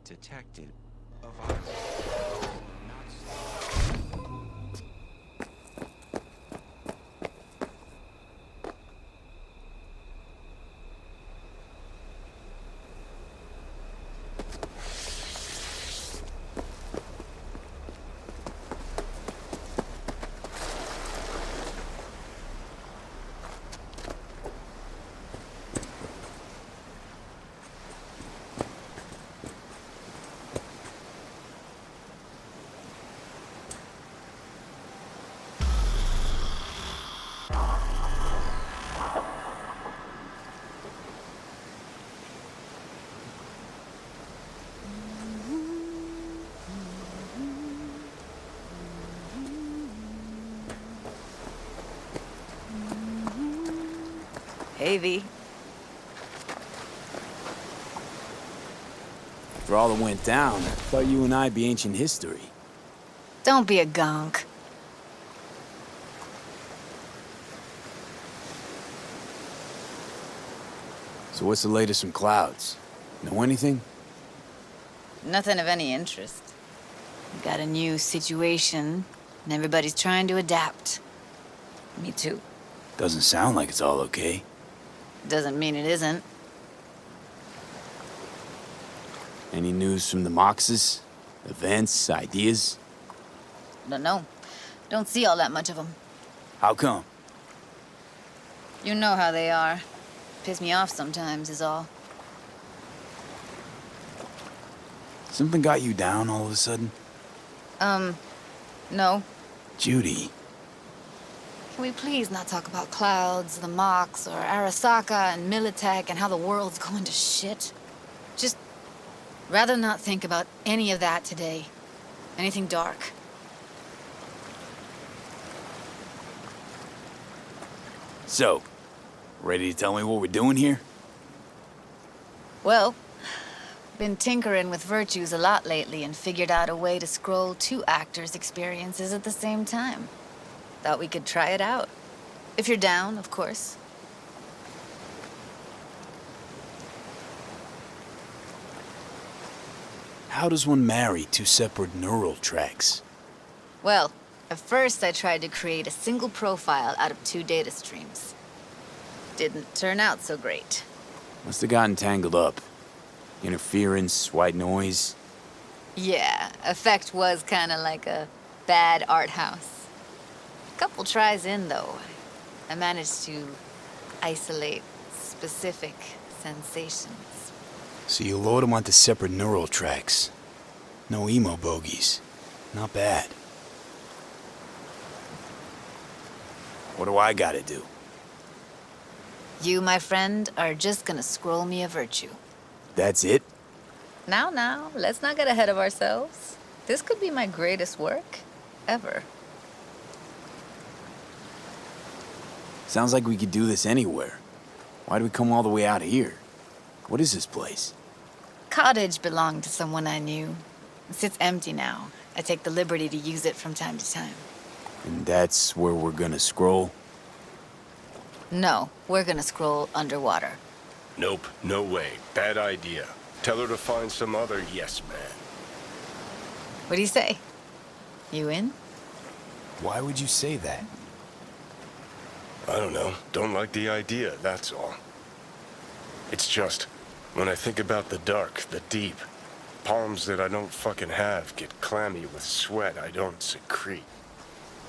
detected a virus. Hey, V. After all that went down, I thought you and I'd be ancient history. Don't be a gonk. So what's the latest from Clouds? Know anything? Nothing of any interest. We got a new situation, and everybody's trying to adapt. Me too. Doesn't sound like it's all okay. Doesn't mean it isn't. Any news from the Moxes? Events, ideas? Don't know. Don't see all that much of them. How come? You know how they are. Piss me off sometimes is all. Something got you down all of a sudden? No. Judy. Can we please not talk about Clouds, the Mox, or Arasaka and Militech and how the world's going to shit? Just rather not think about any of that today. Anything dark. So, ready to tell me what we're doing here? Well, been tinkering with virtues a lot lately and figured out a way to scroll two actors' experiences at the same time. Thought we could try it out. If you're down, of course. How does one marry two separate neural tracks? Well, at first I tried to create a single profile out of two data streams. Didn't turn out so great. Must have gotten tangled up. Interference, white noise. Yeah, effect was kinda like a bad art house. Couple tries in, though, I managed to isolate specific sensations. So you load them onto separate neural tracks. No emo bogies. Not bad. What do I gotta do? You, my friend, are just gonna scroll me a virtue. That's it? Now, let's not get ahead of ourselves. This could be my greatest work ever. Sounds like we could do this anywhere. Why do we come all the way out here? What is this place? Cottage belonged to someone I knew. It sits empty now. I take the liberty to use it from time to time. And that's where we're gonna scroll? No, we're gonna scroll underwater. Nope, no way. Bad idea. Tell her to find some other yes man. What do you say? You in? Why would you say that? I don't know. Don't like the idea, that's all. It's just, when I think about the dark, the deep, palms that I don't fucking have get clammy with sweat I don't secrete.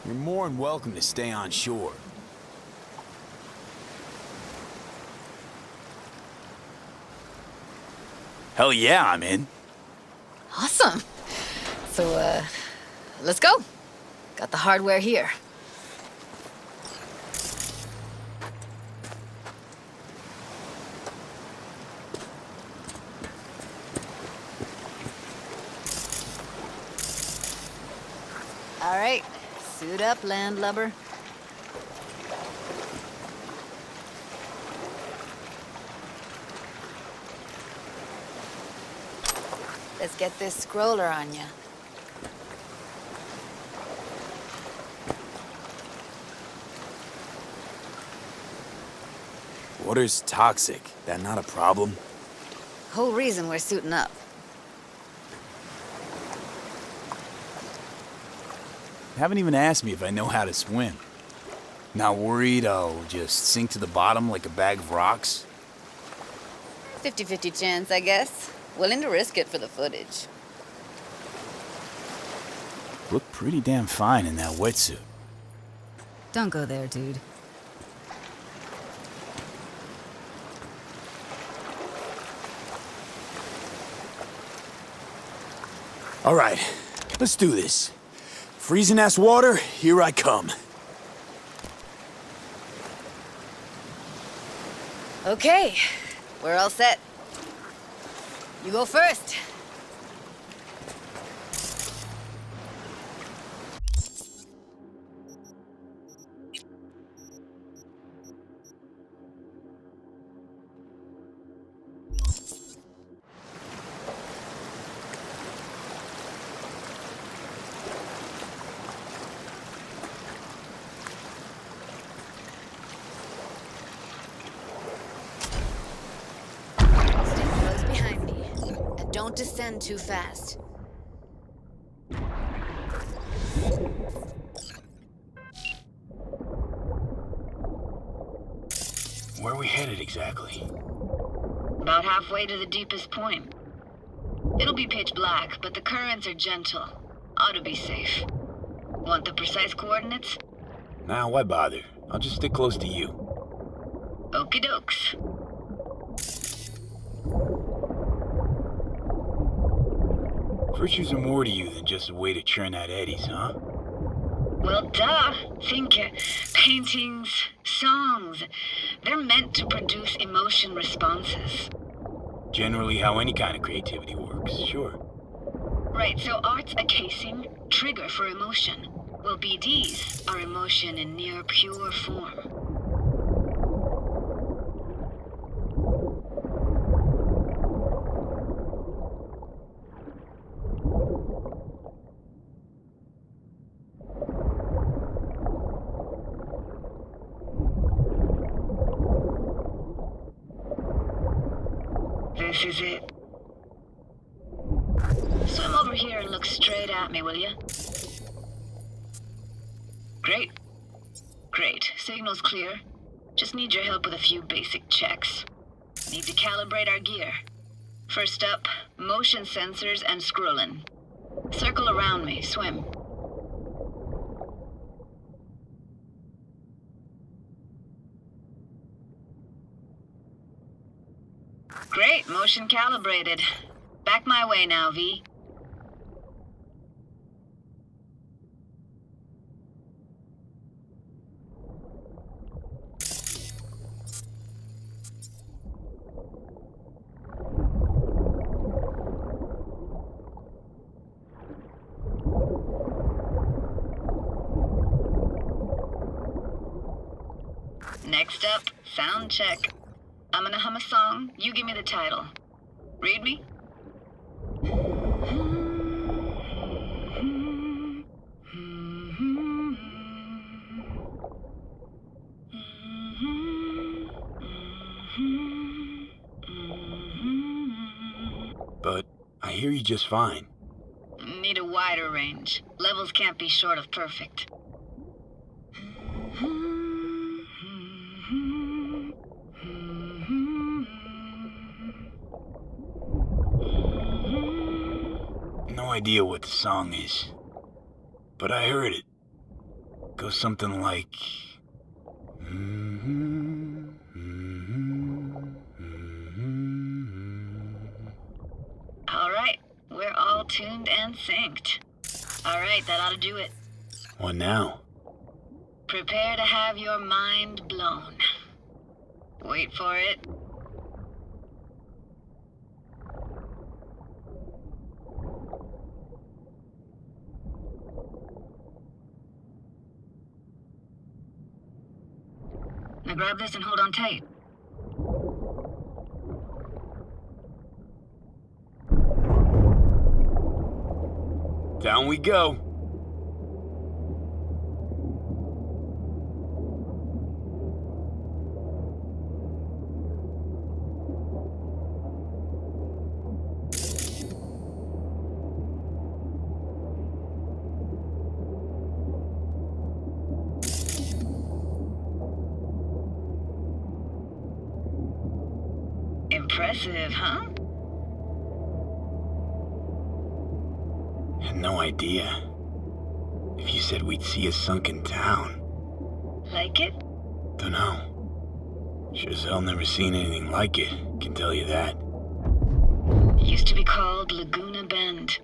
You're more than welcome to stay on shore. Hell yeah, I'm in. Awesome. So, let's go. Got the hardware here. All right, suit up, landlubber. Let's get this scroller on ya. Water's toxic. That not a problem? Whole reason we're suiting up. Haven't even asked me if I know how to swim. Not worried I'll just sink to the bottom like a bag of rocks? 50-50 chance, I guess. Willing to risk it for the footage. Look pretty damn fine in that wetsuit. Don't go there, dude. All right, let's do this. Freezing-ass water, here I come. Okay, we're all set. You go first. Don't descend too fast. Where are we headed exactly? About halfway to the deepest point. It'll be pitch black, but the currents are gentle. Ought to be safe. Want the precise coordinates? Nah, why bother? I'll just stick close to you. Okie dokes. Virtues are more to you than just a way to churn out eddies, huh? Well, duh. Think paintings, songs. They're meant to produce emotion responses. Generally how any kind of creativity works, sure. Right, so art's a casing, trigger for emotion. Well, BDs are emotion in near pure form. This is it. Swim over here and look straight at me, will you? Great. Great. Signal's clear. Just need your help with a few basic checks. Need to calibrate our gear. First up, motion sensors and scrolling. Circle around me. Swim. Great. Motion calibrated. Back my way now, V. Next up, sound check. I'm gonna hum a song, you give me the title. Read me? But I hear you just fine. Need a wider range. Levels can't be short of perfect. No idea what the song is, but I heard it. Goes something like... All right, we're all tuned and synced. All right, that ought to do it. What now? Prepare to have your mind blown. Wait for it. Now grab this and hold on tight. Down we go. Impressive, huh? Had no idea. If you said we'd see a sunken town. Like it? Dunno. Sure as hell never seen anything like it, can tell you that. It used to be called Laguna Bend.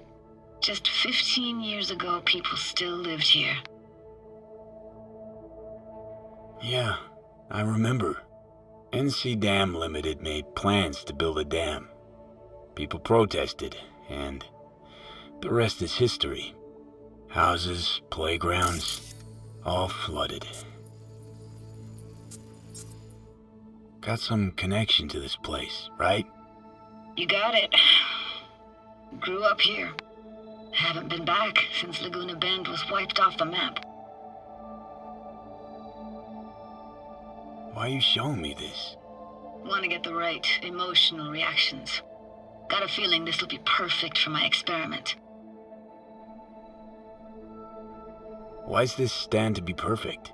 Just 15 years ago, people still lived here. Yeah, I remember. NC Dam Limited made plans to build a dam. People protested, and the rest is history. Houses, playgrounds, all flooded. Got some connection to this place, right? You got it. Grew up here. Haven't been back since Laguna Bend was wiped off the map. Why are you showing me this? Want to get the right emotional reactions. Got a feeling this will be perfect for my experiment. Why's this stand to be perfect?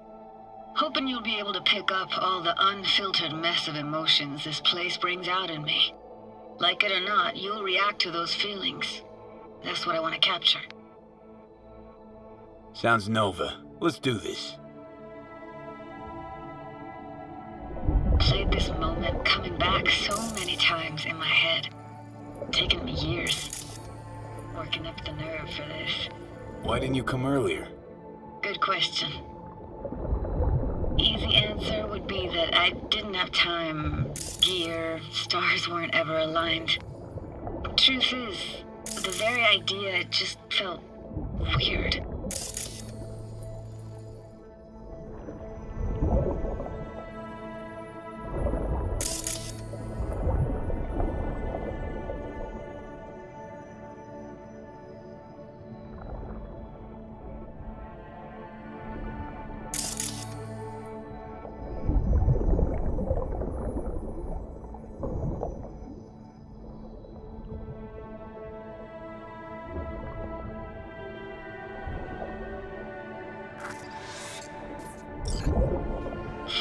Hoping you'll be able to pick up all the unfiltered mess of emotions this place brings out in me. Like it or not, you'll react to those feelings. That's what I want to capture. Sounds Nova. Let's do this. Played this moment coming back so many times in my head. Taken me years. Working up the nerve for this. Why didn't you come earlier? Good question. Easy answer would be that I didn't have time, gear, stars weren't ever aligned. Truth is, the very idea just felt weird.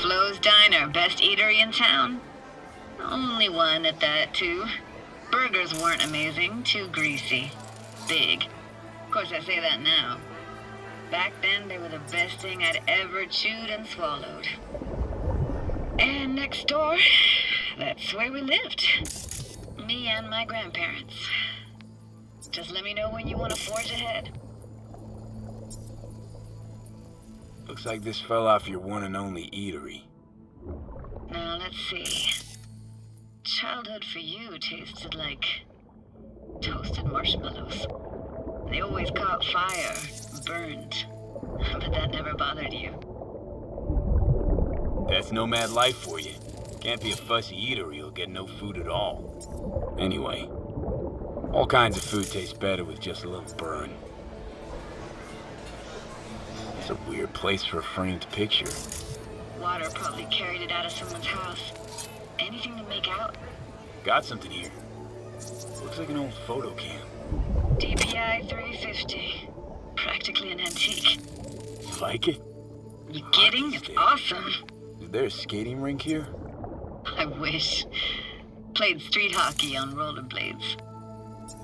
Flo's Diner, best eatery in town? Only one at that, too. Burgers weren't amazing, too greasy. Big. Of course, I say that now. Back then, they were the best thing I'd ever chewed and swallowed. And next door, that's where we lived. Me and my grandparents. Just let me know when you want to forge ahead. Looks like this fell off your one and only eatery. Now, let's see. Childhood for you tasted like toasted marshmallows. They always caught fire, burned. But that never bothered you. That's nomad life for you. Can't be a fussy eater or you'll get no food at all. Anyway, all kinds of food taste better with just a little burn. It's a weird place for a framed picture. Water probably carried it out of someone's house. Anything to make out? Got something here. Looks like an old photo cam. DPI 350. Practically an antique. You like it? You kidding? It's awesome. Is there a skating rink here? I wish. Played street hockey on rollerblades.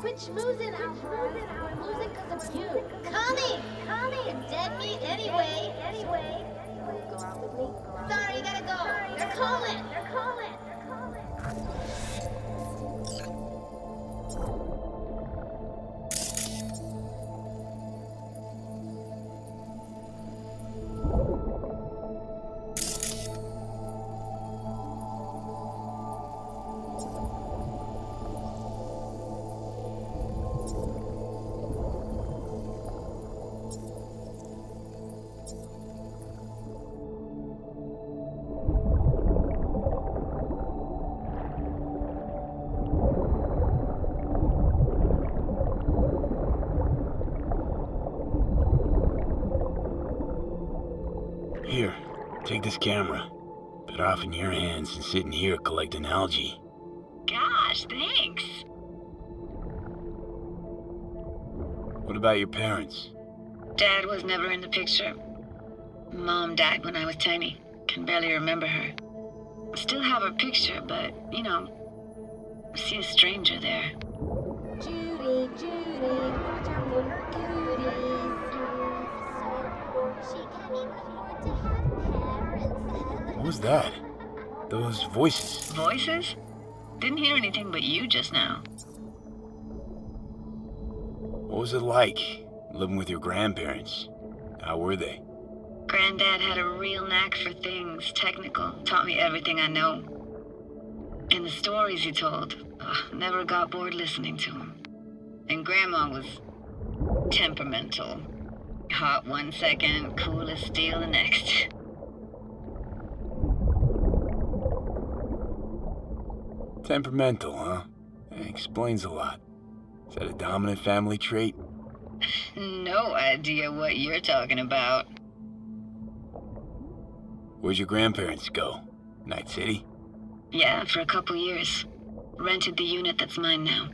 Quit schmoozing, Alfred. We're losing because of you. Coming! Coming! Dead meat anyway. Go out with me? Sorry, you gotta go. They're calling. Here, take this camera. Better off in your hands than sitting here collecting algae. Gosh, thanks. What about your parents? Dad was never in the picture. Mom died when I was tiny. Can barely remember her. Still have her picture, but, I see a stranger there. Judy, watch out for her cuties. She can't even afford to have parents. What was that? Those voices. Voices? Didn't hear anything but you just now. What was it like, living with your grandparents? How were they? Granddad had a real knack for things technical. Taught me everything I know. And the stories he told, never got bored listening to him. And Grandma was temperamental. Hot one second, cool as steel the next. Temperamental, huh? Explains a lot. Is that a dominant family trait? No idea what you're talking about. Where'd your grandparents go? Night City? Yeah, for a couple years. Rented the unit that's mine now.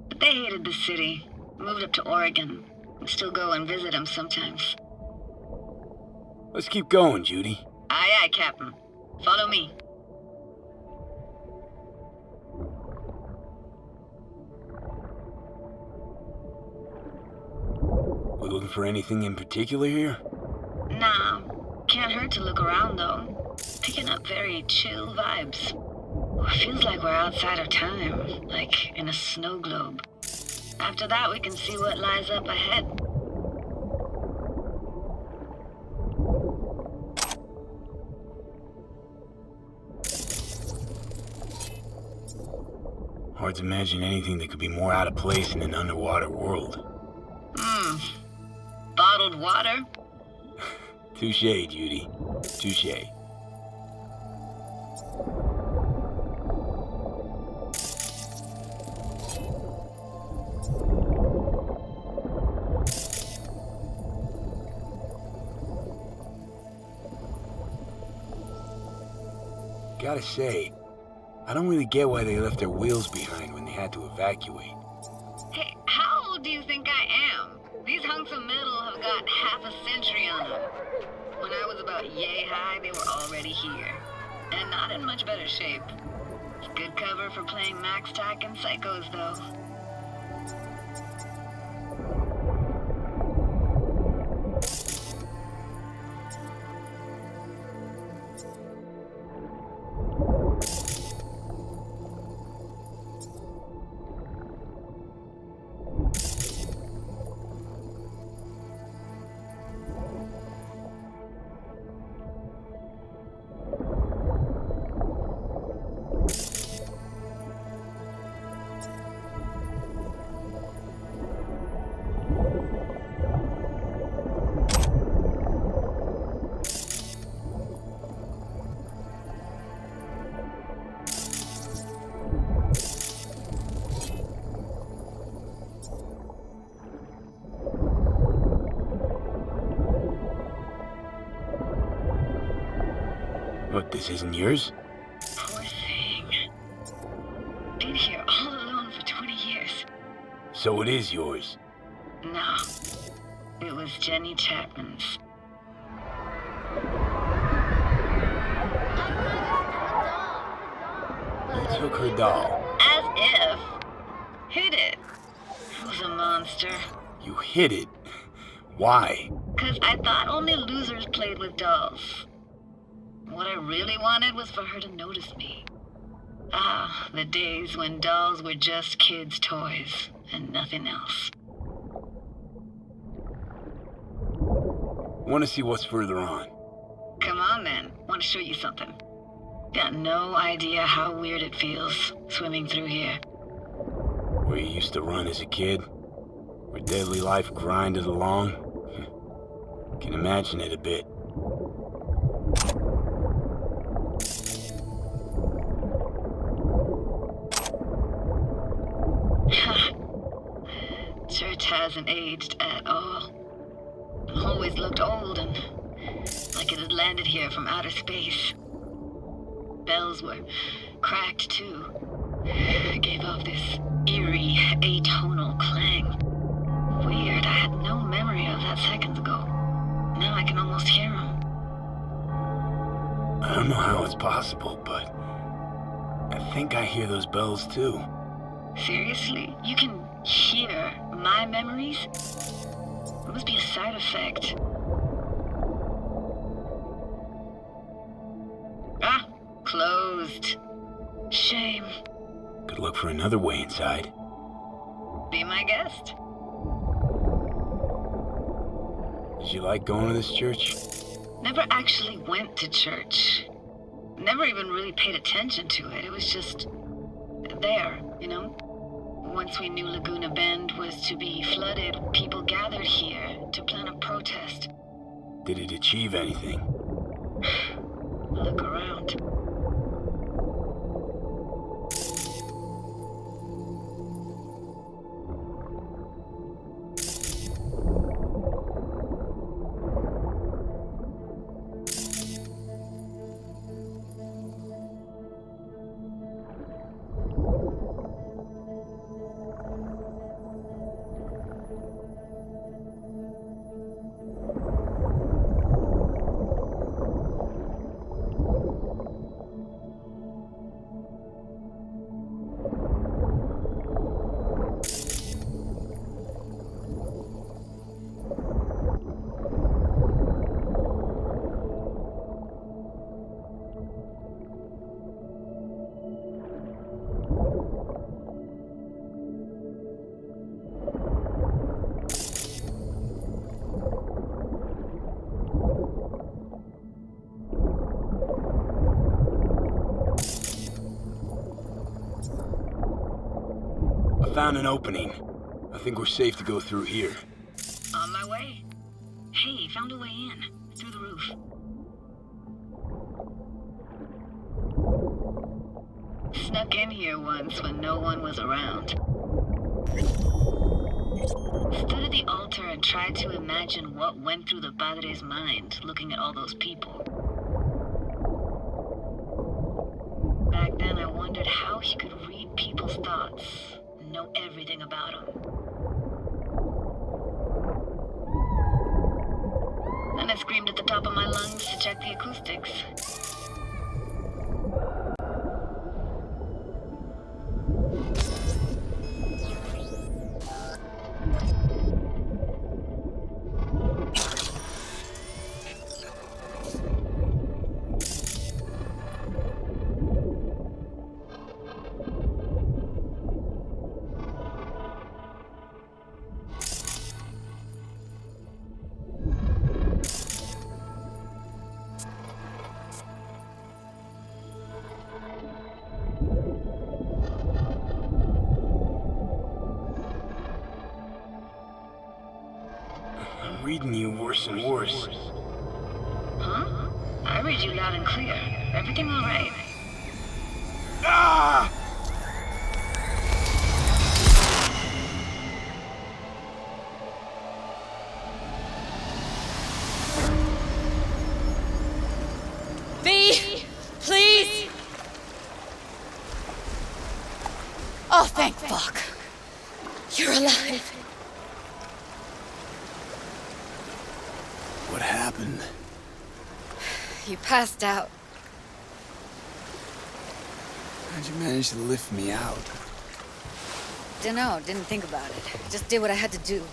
But they hated the city. Moved up to Oregon. And still go and visit them sometimes. Let's keep going, Judy. Aye, aye, Captain. Follow me. We looking for anything in particular here? Nah, can't hurt to look around though. Picking up very chill vibes. Feels like we're outside of time, like in a snow globe. After that, we can see what lies up ahead. Hard to imagine anything that could be more out of place in an underwater world. Bottled water? Touché, Judy. Touché. Gotta say, I don't really get why they left their wheels behind when they had to evacuate. Hey, how old do you think I am? These hunks of metal have got half a century on them. When I was about yay high, they were already here. And not in much better shape. It's good cover for playing Max Tack and Psychos, though. What, this isn't yours? Poor thing. Been here all alone for 20 years. So it is yours. No. It was Jenny Chapman's. You took her doll. As if. Hid it. I was a monster. You hid it. Why? 'Cause I thought only losers played with dolls. What I really wanted was for her to notice me. Ah, the days when dolls were just kids' toys and nothing else. Want to see what's further on? Come on then, want to show you something. Got no idea how weird it feels swimming through here. Where you used to run as a kid? Where daily life grinded along? Can imagine it a bit. Church hasn't aged at all. Always looked old and like it had landed here from outer space. Bells were cracked too. Gave off this eerie, atonal clang. Weird, I had no memory of that seconds ago. Now I can almost hear them. I don't know how it's possible, but I think I hear those bells too. Seriously? You can hear my memories? It must be a side effect. Ah, closed. Shame. Could look for another way inside. Be my guest. Did you like going to this church? Never actually went to church. Never even really paid attention to it. It was just there, you know? Once we knew Laguna Bend was to be flooded, people gathered here to plan a protest. Did it achieve anything? Look around. Found an opening. I think we're safe to go through here. On my way. Hey, found a way in. Through the roof. Snuck in here once when no one was around. Stood at the altar and tried to imagine what went through the padre's mind looking at all those people. Back then I wondered how he could read people's thoughts. Know everything about him. And I screamed at the top of my lungs to check the acoustics. Reading you worse and worse. Huh? I read you loud and clear. Everything all right? Ah! V! Please! Oh, thank fuck. You're alive. What happened? You passed out. How'd you manage to lift me out? Dunno, didn't think about it. Just did what I had to do.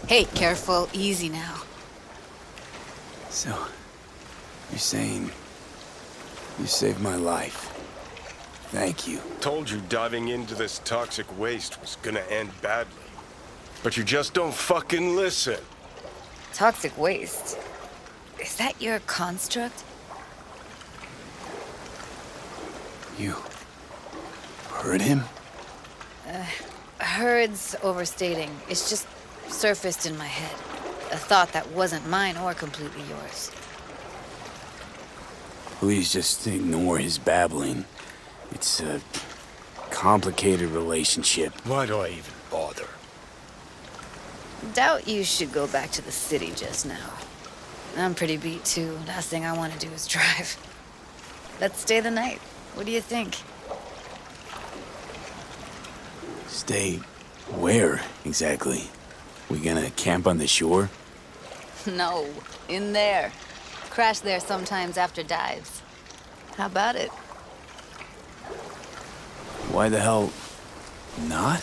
Hey, careful, easy now. So, you're saying you saved my life. Thank you. Told you diving into this toxic waste was gonna end badly. But you just don't fucking listen. Toxic waste. Is that your construct? You heard him? Heard's overstating. It's just surfaced in my head. A thought that wasn't mine or completely yours. Please just ignore his babbling. It's a complicated relationship. Why do I even bother? Doubt you should go back to the city just now. I'm pretty beat too. Last thing I want to do is drive. Let's stay the night. What do you think? Stay where, exactly? We gonna camp on the shore? No, in there. Crash there sometimes after dives. How about it? Why the hell Not?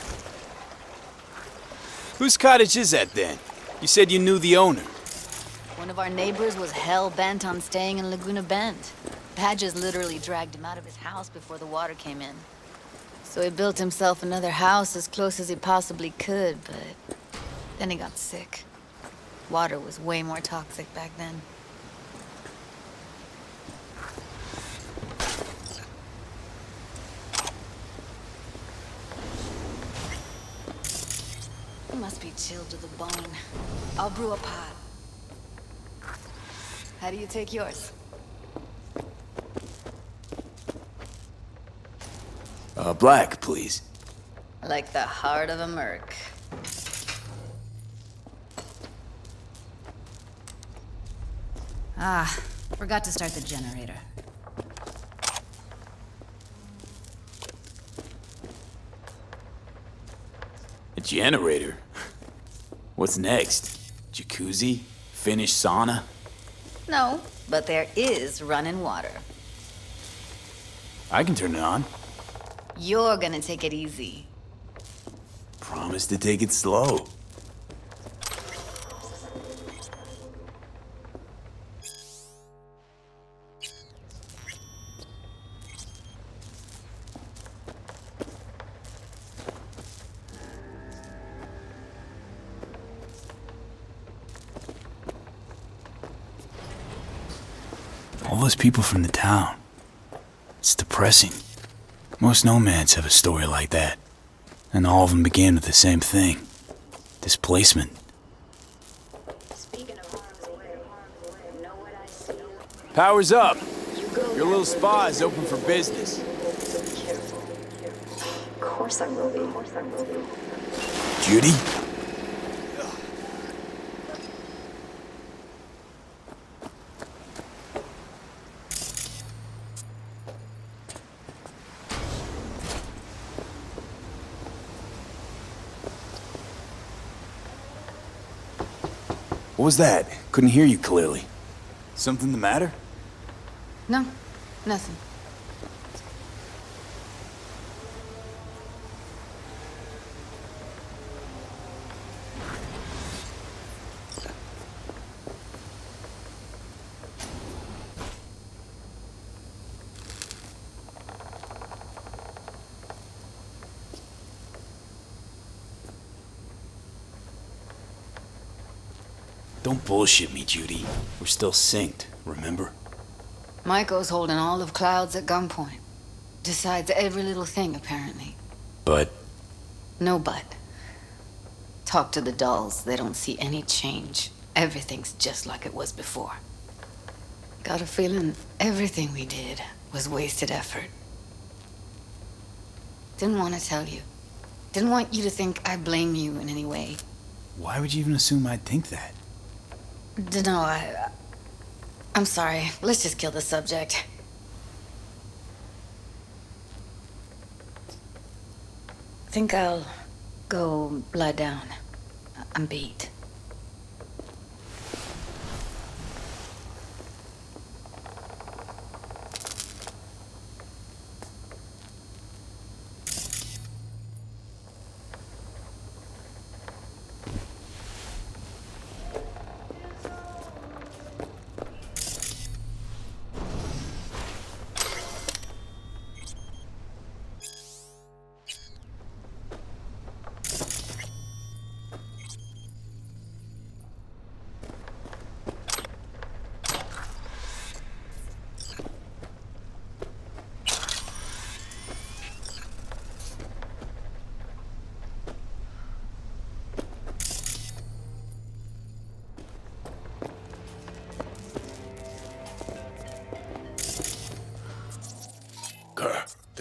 Whose cottage is that then? You said you knew the owner. One of our neighbors was hell-bent on staying in Laguna Bend. Badges literally dragged him out of his house before the water came in. So he built himself another house as close as he possibly could, but then he got sick. Water was way more toxic back then. He must be chilled to the bone. I'll brew a pot. How do you take yours? Black, please. Like the heart of a merc. Ah, forgot to start the generator. A generator? What's next? Jacuzzi? Finnish sauna? No, but there is running water. I can turn it on. You're gonna take it easy. Promise to take it slow. All those people from the town. It's depressing. Most nomads have a story like that. And all of them begin with the same thing. Displacement. Speaking of harm's way, you know what I see? Power's up. You go Your little spa is open for business. so careful. Of course I will be. Judy? What was that? Couldn't hear you clearly. Something the matter? No, nothing. Don't bullshit me, Judy. We're still synced, remember? Maiko's holding all of Clouds at gunpoint. Decides every little thing, apparently. But No but. Talk to the dolls. They don't see any change. Everything's just like it was before. Got a feeling everything we did was wasted effort. Didn't want to tell you. Didn't want you to think I blame you in any way. why would you even assume I'd think that? Dunno, I'm sorry. Let's just kill the subject. Think I'll go lie down. I'm beat.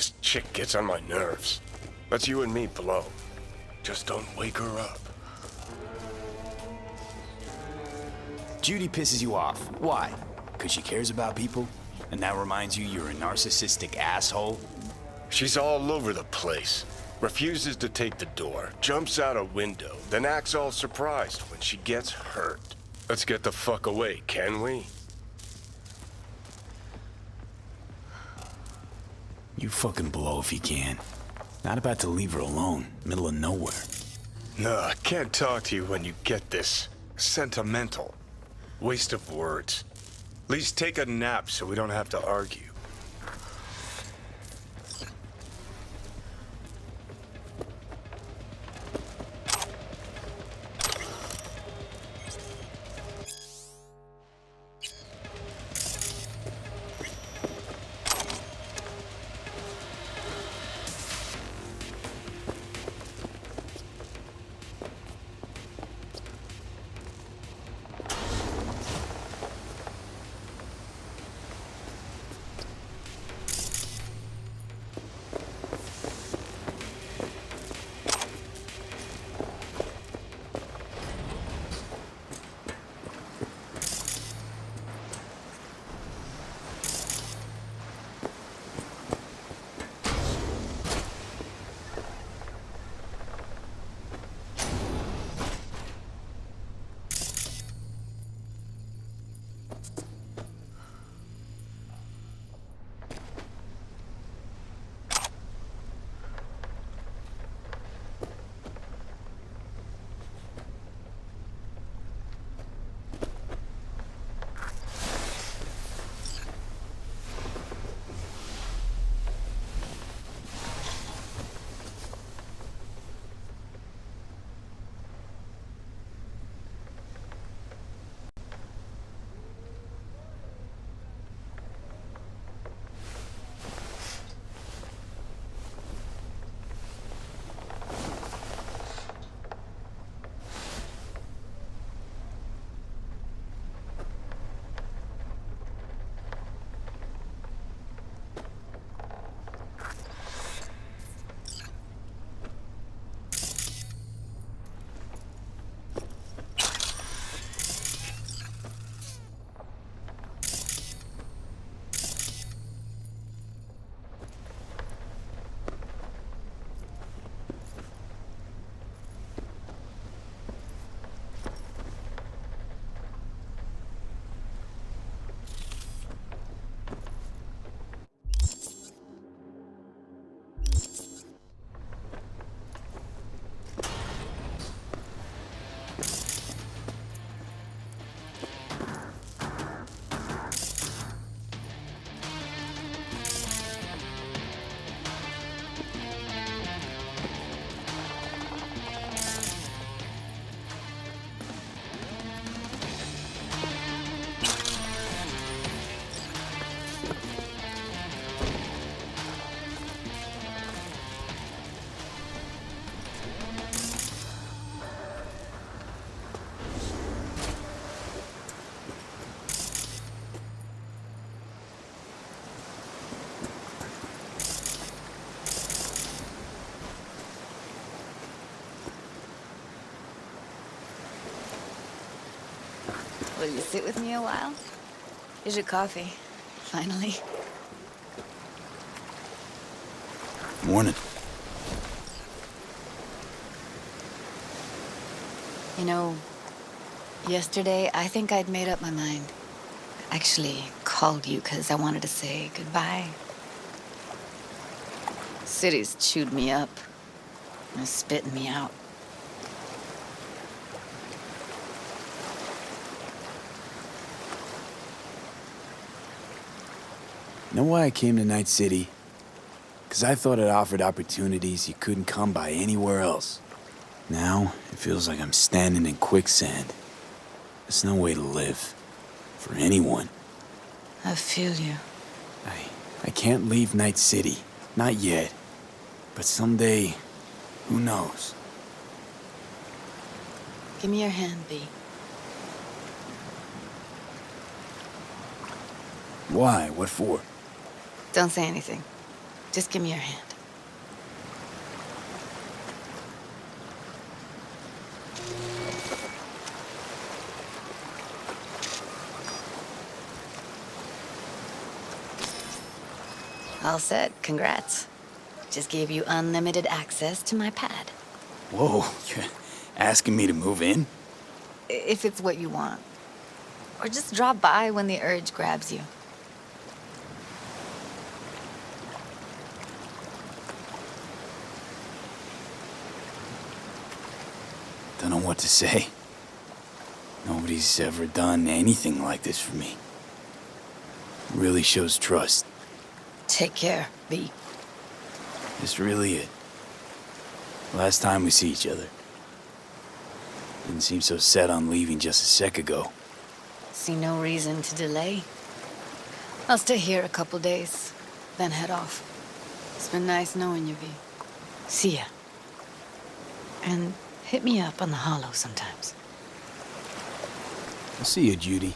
This chick gets on my nerves. Let's you and me blow. Just don't wake her up. Judy pisses you off. Why? Because she cares about people? And that reminds you you're a narcissistic asshole? She's all over the place. Refuses to take the door, jumps out a window, then acts all surprised when she gets hurt. Let's get the fuck away, can we? You fucking blow if you can. Not about to leave her alone, middle of nowhere. No, I can't talk to you when you get this sentimental. Waste of words. At least take a nap so we don't have to argue. Will you sit with me a while? Here's your coffee. Finally. Morning. You know, yesterday I think I'd made up my mind. Actually called you because I wanted to say goodbye. City's chewed me up. And spitting me out. Know why I came to Night City? Because I thought it offered opportunities you couldn't come by anywhere else. Now, it feels like I'm standing in quicksand. There's no way to live. For anyone. I feel you. I can't leave Night City. Not yet. But someday, who knows? Give me your hand, B. Why? What for? Don't say anything. Just give me your hand. All set. Congrats. Just gave you unlimited access to my pad. Whoa, you're asking me to move in? If it's what you want. Or just drop by when the urge grabs you. what to say. Nobody's ever done anything like this for me. Really shows trust. Take care, V. It's really it. Last time we see each other. Didn't seem so set on leaving just a sec ago. See no reason to delay. I'll stay here a couple days, then head off. It's been nice knowing you, V. See ya. And hit me up on the holo sometimes. I'll see you, Judy.